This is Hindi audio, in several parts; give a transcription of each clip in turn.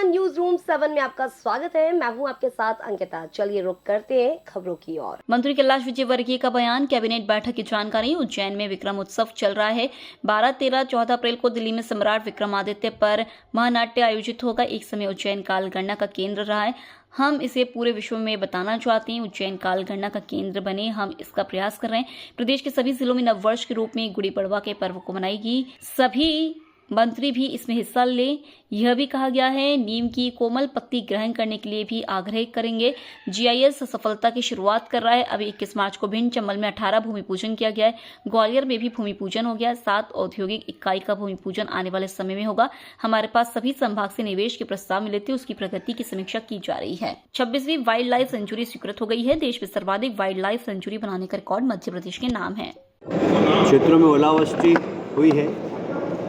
न्यूज रूम 7 में आपका स्वागत है। मैं हूं आपके साथ अंकिता। चलिए रुक करते हैं खबरों की ओर। मंत्री कैलाश विजयवर्गीय का बयान, कैबिनेट बैठक की जानकारी। उज्जैन में विक्रम उत्सव चल रहा है। 12, 13, 14 अप्रैल को दिल्ली में सम्राट विक्रमादित्य पर महानाट्य आयोजित होगा। एक समय उज्जैन कालगणना का केंद्र रहा है। हम इसे पूरे विश्व में बताना चाहते हैं। उज्जैन कालगणना का केंद्र बने, हम इसका प्रयास कर रहे हैं। प्रदेश के सभी जिलों में नववर्ष के रूप में गुड़ी पड़वा के पर्व को मनाएगी। सभी मंत्री भी इसमें हिस्सा लें। यह भी कहा गया है, नीम की कोमल पत्ती ग्रहण करने के लिए भी आग्रह करेंगे। जीआईएस सफलता की शुरुआत कर रहा है। अभी 21 मार्च को भिंड चंबल में 18 भूमि पूजन किया गया है। ग्वालियर में भी भूमि पूजन हो गया है। 7 औद्योगिक इकाई का भूमि पूजन आने वाले समय में होगा। हमारे पास सभी संभाग से निवेश के प्रस्ताव मिले थे, उसकी प्रगति की समीक्षा की जा रही है। 26वीं वाइल्ड लाइफ सेंचुरी स्वीकृत हो गई है। देश में सर्वाधिक वाइल्ड लाइफ सेंचुरी बनाने का रिकॉर्ड मध्य प्रदेश के नाम है। क्षेत्रों में ओलावृष्टि हुई है।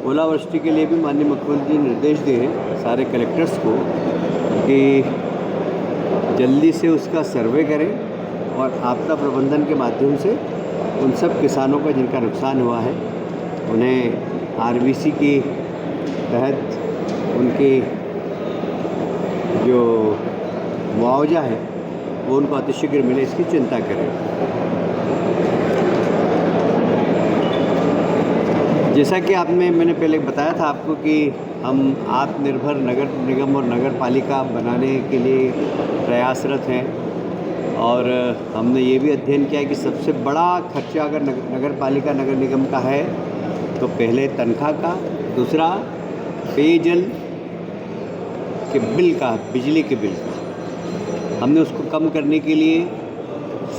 ओलावृष्टि के लिए भी माननीय मुख्यमंत्री जी निर्देश दिए हैं सारे कलेक्टर्स को कि जल्दी से उसका सर्वे करें और आपदा प्रबंधन के माध्यम से उन सब किसानों का जिनका नुकसान हुआ है उन्हें आरबीसी के तहत उनकी जो मुआवजा है वो उनको अतिशीघ्र मिले, इसकी चिंता करें। जैसा कि मैंने पहले बताया था आपको कि हम आत्मनिर्भर नगर निगम और नगर पालिका बनाने के लिए प्रयासरत हैं और हमने ये भी अध्ययन किया कि सबसे बड़ा खर्चा अगर नगर पालिका नगर निगम का है तो पहले तनख्वाह का, दूसरा पेयजल के बिल का, बिजली के बिल का। हमने उसको कम करने के लिए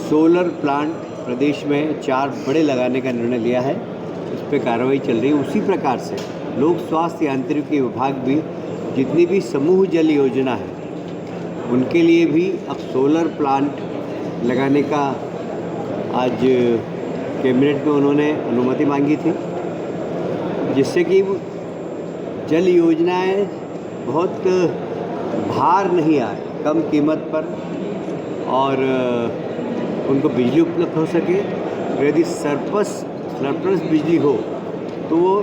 सोलर प्लांट प्रदेश में 4 बड़े लगाने का निर्णय लिया है। उस पर कार्रवाई चल रही है। उसी प्रकार से लोक स्वास्थ्य यांत्रिकी विभाग भी जितनी भी समूह जल योजना है उनके लिए भी अब सोलर प्लांट लगाने का आज कैबिनेट में उन्होंने अनुमति मांगी थी, जिससे कि जल योजनाएं बहुत भार नहीं आए, कम कीमत पर और उनको बिजली उपलब्ध हो सके। यदि सरप्लस बिजली हो तो वो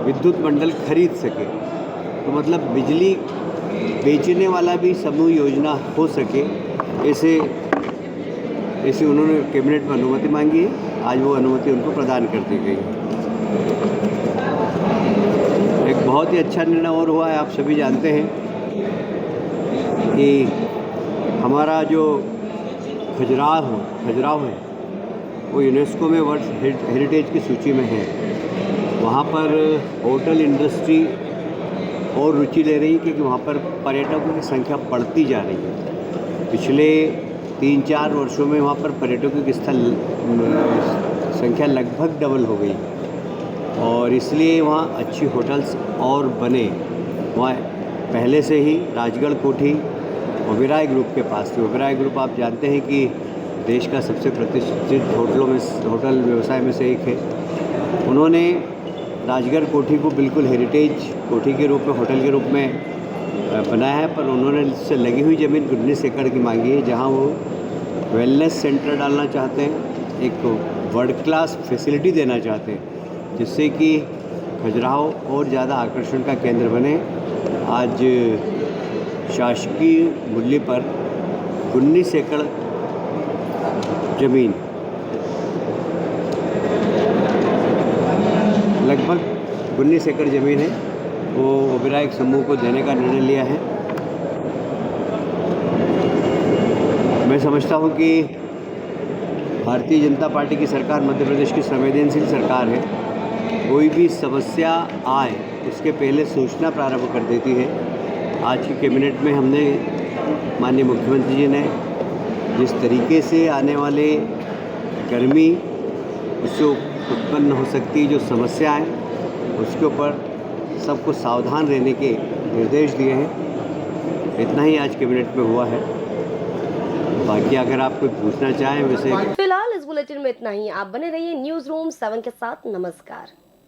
विद्युत मंडल खरीद सके, तो मतलब बिजली बेचने वाला भी समूह योजना हो सके। ऐसे उन्होंने कैबिनेट में अनुमति मांगी है। आज वो अनुमति उनको प्रदान कर दी गई। एक बहुत ही अच्छा निर्णय और हुआ है। आप सभी जानते हैं कि हमारा जो खजुराहो है वो यूनेस्को में वर्ल्ड हेरिटेज की सूची में है। वहाँ पर होटल इंडस्ट्री और रुचि ले रही है क्योंकि वहाँ पर पर्यटकों की संख्या बढ़ती जा रही है। पिछले 3-4 वर्षों में वहाँ पर पर्यटकों की संख्या लगभग डबल हो गई और इसलिए वहाँ अच्छी होटल्स और बने। वहाँ पहले से ही राजगढ़ कोठी ओबेरॉय ग्रुप के पास थी। ओबेरॉय ग्रुप आप जानते हैं कि देश का सबसे प्रतिष्ठित होटल व्यवसाय में से एक है। उन्होंने राजगढ़ कोठी को बिल्कुल हेरिटेज कोठी के रूप में, होटल के रूप में बनाया है, पर उन्होंने इससे लगी हुई ज़मीन 19 एकड़ की मांगी है, जहां वो वेलनेस सेंटर डालना चाहते हैं, एक वर्ल्ड क्लास फैसिलिटी देना चाहते हैं, जिससे कि खजुराहो और ज़्यादा आकर्षण का केंद्र बने। आज शासकीय मूल्य पर 19 एकड़ जमीन, लगभग 19 एकड़ ज़मीन है, वो ओबेरॉय समूह को देने का निर्णय लिया है। मैं समझता हूँ कि भारतीय जनता पार्टी की सरकार मध्य प्रदेश की संवेदनशील सरकार है। कोई भी समस्या आए उसके पहले सूचना प्रारंभ कर देती है। आज की कैबिनेट में हमने माननीय मुख्यमंत्री जी ने जिस तरीके से आने वाले गर्मी उससे उत्पन्न हो सकती जो समस्याएं, उसके ऊपर सबको सावधान रहने के निर्देश दिए हैं। इतना ही आज कैबिनेट में हुआ है। बाकी अगर आप कोई पूछना चाहें वैसे फिलहाल इस बुलेटिन में इतना ही। आप बने रहिए न्यूज रूम 7 के साथ। नमस्कार।